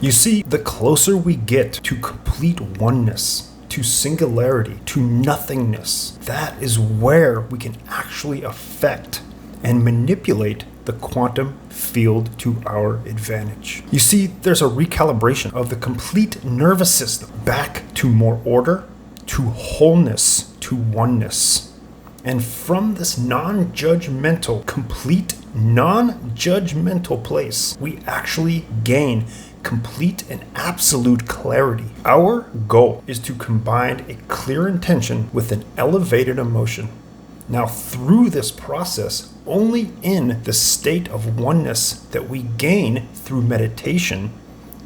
You see, the closer we get to complete oneness, to singularity, to nothingness, that is where we can actually affect and manipulate the quantum field to our advantage. You see, there's a recalibration of the complete nervous system back to more order, to wholeness, to oneness. And from this non-judgmental, complete non-judgmental place, we actually gain complete and absolute clarity. Our goal is to combine a clear intention with an elevated emotion. Now, through this process, only in the state of oneness that we gain through meditation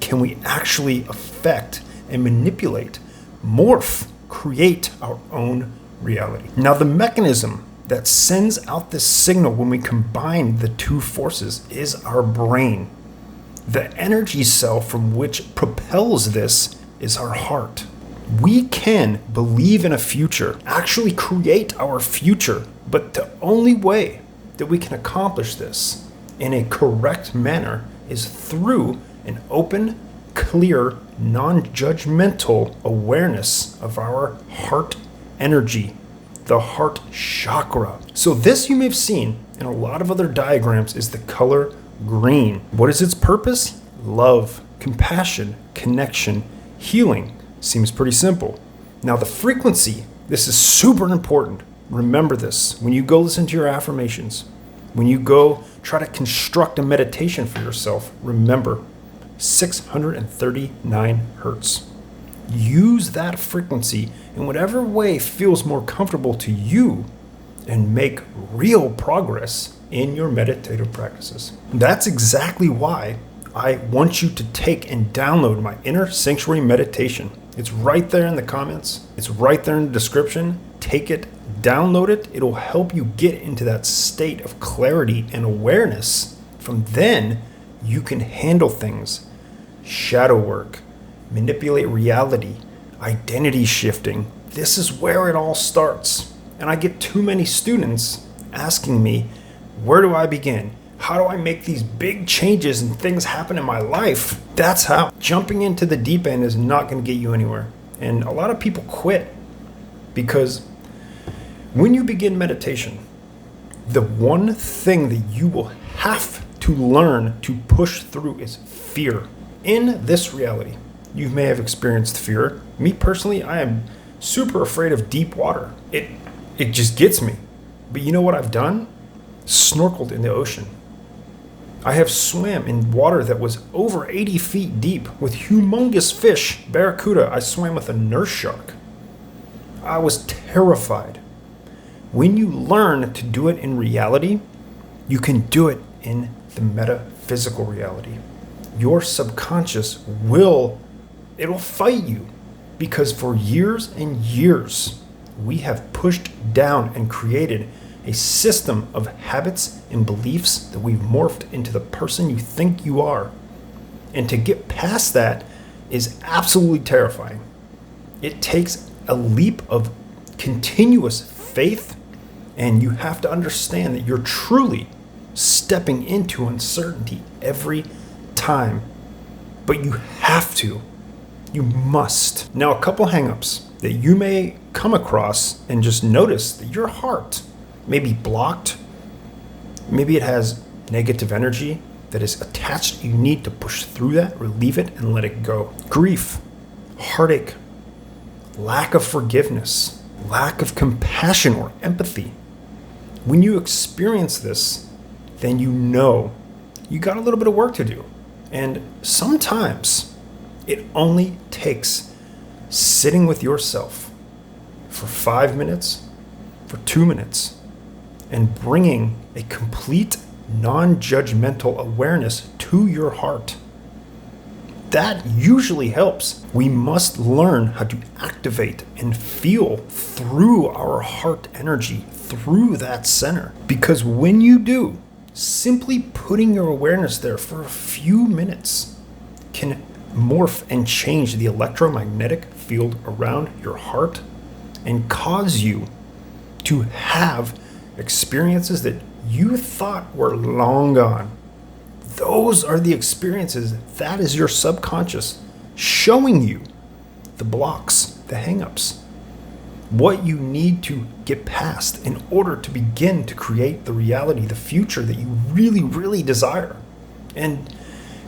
can we actually affect and manipulate, morph, create our own reality. Now, the mechanism that sends out this signal when we combine the two forces is our brain. The energy cell from which propels this is our heart. We can believe in a future, actually create our future, but the only way that we can accomplish this in a correct manner is through an open, clear, non-judgmental awareness of our heart energy, the heart chakra. So this you may have seen in a lot of other diagrams is the color green. What is its purpose? Love, compassion, connection, healing. Seems pretty simple. Now the frequency, this is super important. Remember this when you go listen to your affirmations, when you go try to construct a meditation for yourself, remember 639 hertz. Use that frequency in whatever way feels more comfortable to you and make real progress in your meditative practices. That's exactly why I want you to take and download my Inner Sanctuary Meditation. It's right there in the comments. It's right there in the description. Take it, download it. It'll help you get into that state of clarity and awareness. From then, you can handle things, shadow work, manipulate reality, identity shifting. This is where it all starts. And I get too many students asking me, where do I begin? How do I make these big changes and things happen in my life? That's how. Jumping into the deep end is not going to get you anywhere. And a lot of people quit because when you begin meditation, the one thing that you will have to learn to push through is fear. In this reality, you may have experienced fear. Me personally, I am super afraid of deep water. It just gets me. But you know what I've done? Snorkeled in the ocean. I have swam in water that was over 80 feet deep with humongous fish, barracuda. I swam with a nurse shark. I was terrified. When you learn to do it in reality, you can do it in the metaphysical reality. Your subconscious it'll fight you because for years and years, we have pushed down and created a system of habits and beliefs that we've morphed into the person you think you are. And to get past that is absolutely terrifying. It takes a leap of continuous faith, and you have to understand that you're truly stepping into uncertainty every time. But you have to. You must. Now, a couple hangups that you may come across and just notice that your heart may be blocked. Maybe it has negative energy that is attached. You need to push through that, relieve it, and let it go. Grief, heartache, lack of forgiveness, lack of compassion or empathy. When you experience this, then you know you got a little bit of work to do. And sometimes it only takes sitting with yourself for 5 minutes, for 2 minutes, and bringing a complete non-judgmental awareness to your heart. That usually helps. We must learn how to activate and feel through our heart energy, through that center. Because when you do, simply putting your awareness there for a few minutes can morph and change the electromagnetic field around your heart and cause you to have experiences that you thought were long gone. Those are the experiences. That is your subconscious showing you the blocks, the hangups, what you need to get past in order to begin to create the reality, the future that you really, really desire. And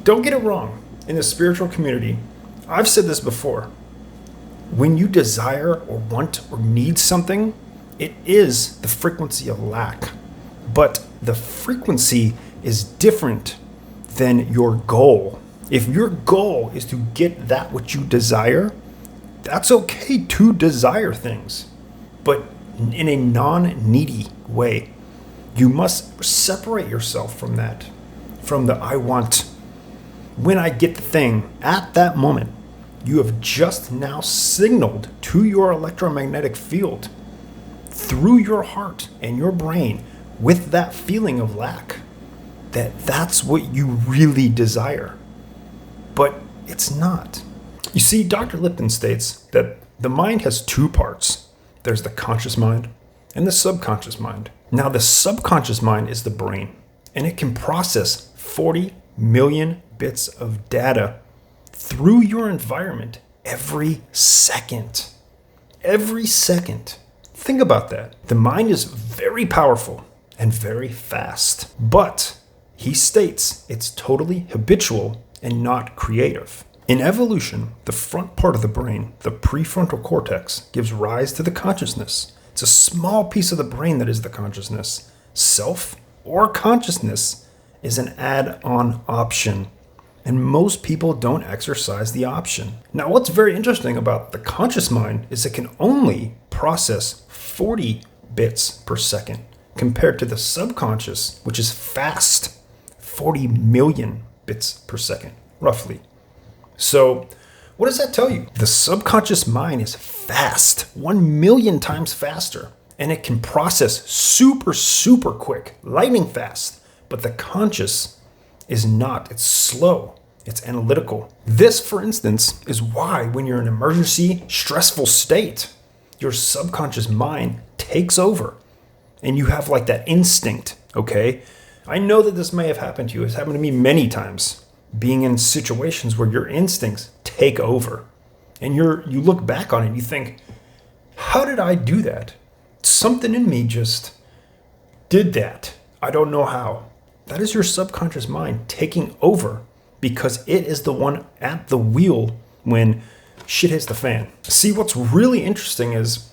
don't get it wrong, in the spiritual community, I've said this before, when you desire or want or need something, it is the frequency of lack. But the frequency is different than your goal. If your goal is to get that which you desire, that's okay to desire things, but in a non-needy way. You must separate yourself from that, from the I want. When I get the thing, at that moment, you have just now signaled to your electromagnetic field through your heart and your brain with that feeling of lack that that's what you really desire. But it's not. You see, Dr. Lipton states that the mind has two parts. There's the conscious mind and the subconscious mind. Now, the subconscious mind is the brain, and it can process 40 million bits of data through your environment every second. Every second. Think about that. The mind is very powerful and very fast, but he states it's totally habitual and not creative. In evolution, the front part of the brain, the prefrontal cortex, gives rise to the consciousness. It's a small piece of the brain that is the consciousness. Self or consciousness is an add-on option, and most people don't exercise the option. Now, what's very interesting about the conscious mind is it can only process 40 bits per second compared to the subconscious, which is fast, 40 million bits per second, roughly. So what does that tell you? The subconscious mind is fast, 1 million times faster, and it can process super, super quick, lightning fast. But the conscious is not. It's slow. It's analytical. This, for instance, is why when you're in an emergency, stressful state, your subconscious mind takes over and you have like that instinct, okay? I know that this may have happened to you. It's happened to me many times, being in situations where your instincts take over and you look back on it and you think, how did I do that? Something in me just did that. I don't know how. That is your subconscious mind taking over because it is the one at the wheel when shit hits the fan. See, what's really interesting is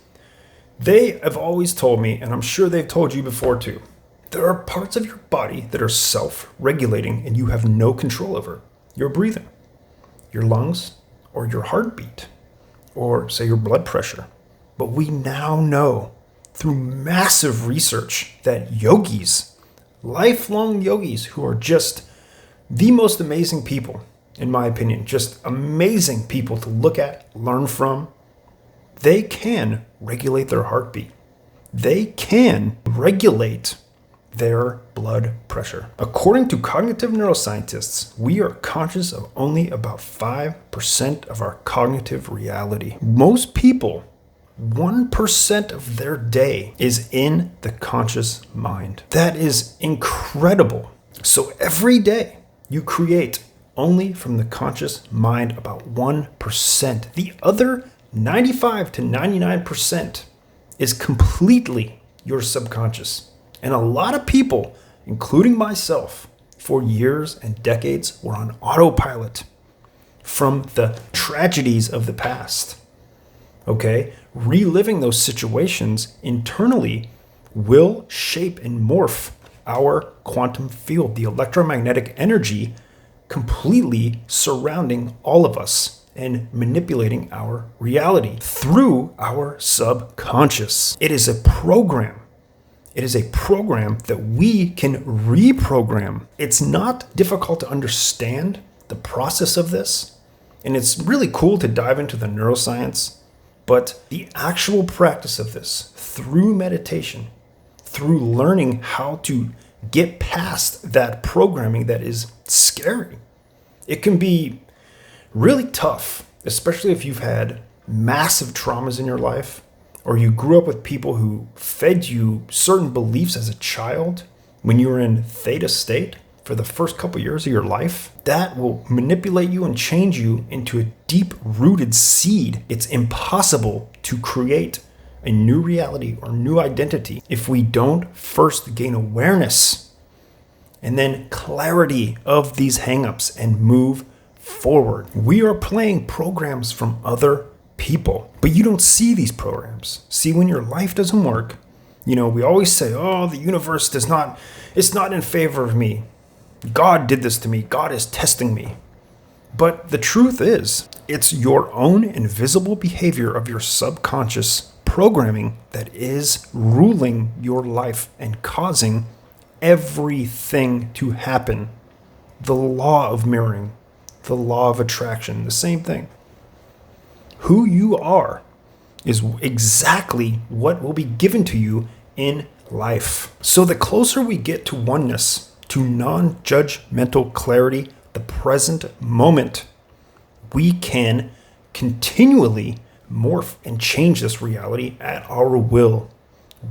they have always told me, and I'm sure they've told you before too, there are parts of your body that are self-regulating and you have no control over. Your breathing, your lungs, or your heartbeat, or say your blood pressure. But we now know through massive research that yogis, lifelong yogis who are just the most amazing people, in my opinion, just amazing people to look at, learn from, they can regulate their heartbeat. They can regulate their blood pressure. According to cognitive neuroscientists, we are conscious of only about 5% of our cognitive reality. Most people, 1% of their day is in the conscious mind. That is incredible. So every day you create only from the conscious mind about 1%. The other 95 to 99% is completely your subconscious. And a lot of people, including myself, for years and decades were on autopilot from the tragedies of the past. Okay? Reliving those situations internally will shape and morph our quantum field, the electromagnetic energy completely surrounding all of us and manipulating our reality through our subconscious. It is a program. It is a program that we can reprogram. It's not difficult to understand the process of this, and it's really cool to dive into the neuroscience, but the actual practice of this through meditation, through learning how to get past that programming that is scary. It can be really tough, especially if you've had massive traumas in your life, or you grew up with people who fed you certain beliefs as a child when you were in theta state. for the first couple years of your life, that will manipulate you and change you into a deep-rooted seed. It's impossible to create a new reality or new identity if we don't first gain awareness and then clarity of these hangups and move forward. We are playing programs from other people, but you don't see these programs. See, when your life doesn't work, we always say, oh, the universe it's not in favor of me. God did this to me. God is testing me. But the truth is, it's your own invisible behavior of your subconscious programming that is ruling your life and causing everything to happen. The law of mirroring, the law of attraction, the same thing. Who you are is exactly what will be given to you in life. So the closer we get to oneness, to non-judgmental clarity, the present moment, we can continually morph and change this reality at our will.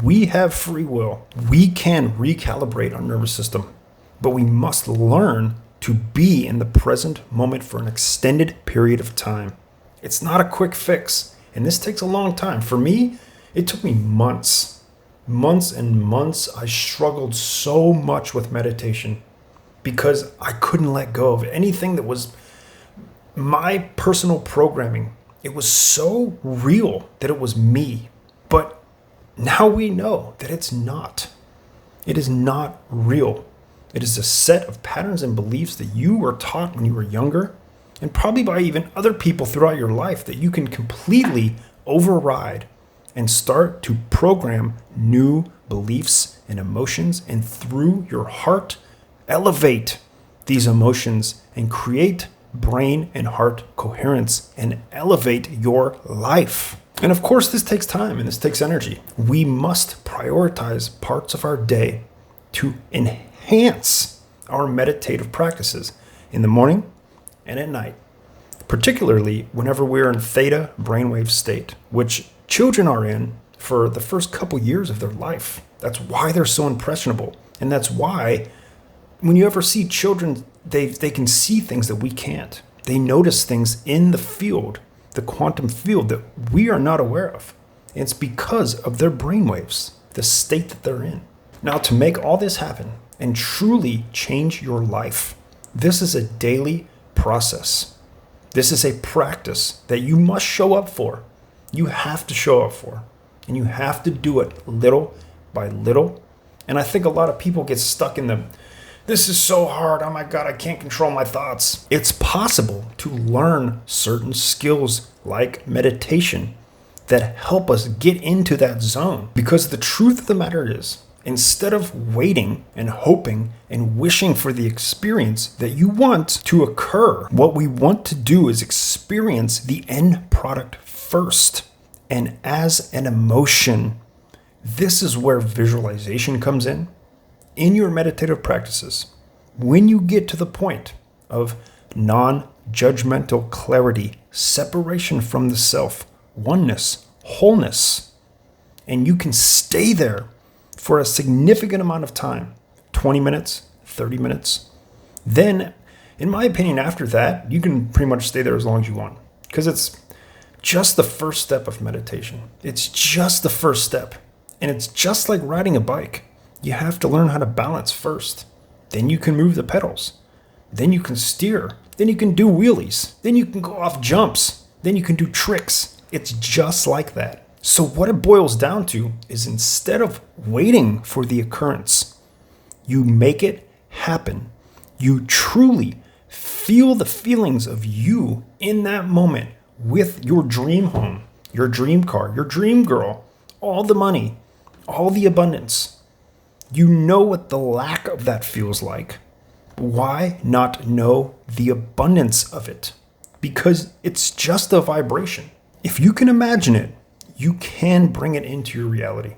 We have free will. We can recalibrate our nervous system, but we must learn to be in the present moment for an extended period of time. It's not a quick fix, and this takes a long time. For me, it took me months and months. I struggled so much with meditation because I couldn't let go of anything that was my personal programming. It was so real that it was me. But now we know that it's not. It is not real. It is a set of patterns and beliefs that you were taught when you were younger, and probably by even other people throughout your life, that you can completely override and start to program new beliefs and emotions, and through your heart, elevate these emotions and create brain and heart coherence and elevate your life. And of course, this takes time and this takes energy. We must prioritize parts of our day to enhance our meditative practices in the morning and at night, particularly whenever we're in theta brainwave state, which children are in for the first couple years of their life. That's why they're so impressionable. And that's why when you ever see children, they can see things that we can't. They notice things in the field, the quantum field, that we are not aware of. And it's because of their brainwaves, the state that they're in. Now, to make all this happen and truly change your life, this is a daily process. This is a practice that you must show up for. You have to show up for. And you have to do it little by little. And I think a lot of people get stuck in this is so hard. Oh my God, I can't control my thoughts. It's possible to learn certain skills like meditation that help us get into that zone. Because the truth of the matter is, instead of waiting and hoping and wishing for the experience that you want to occur, what we want to do is experience the end product first. And as an emotion, this is where visualization comes in your meditative practices. When you get to the point of non-judgmental clarity, separation from the self, oneness, wholeness, and you can stay there for a significant amount of time, 20 minutes, 30 minutes, then, in my opinion, after that, you can pretty much stay there as long as you want, because it's just the first step of meditation. It's just the first step. And it's just like riding a bike. You have to learn how to balance first. Then you can move the pedals. Then you can steer. Then you can do wheelies. Then you can go off jumps. Then you can do tricks. It's just like that. So what it boils down to is, instead of waiting for the occurrence, you make it happen. You truly feel the feelings of you in that moment with your dream home, your dream car, your dream girl, all the money, all the abundance. You know what the lack of that feels like. Why not know the abundance of it? Because it's just a vibration. If you can imagine it, you can bring it into your reality.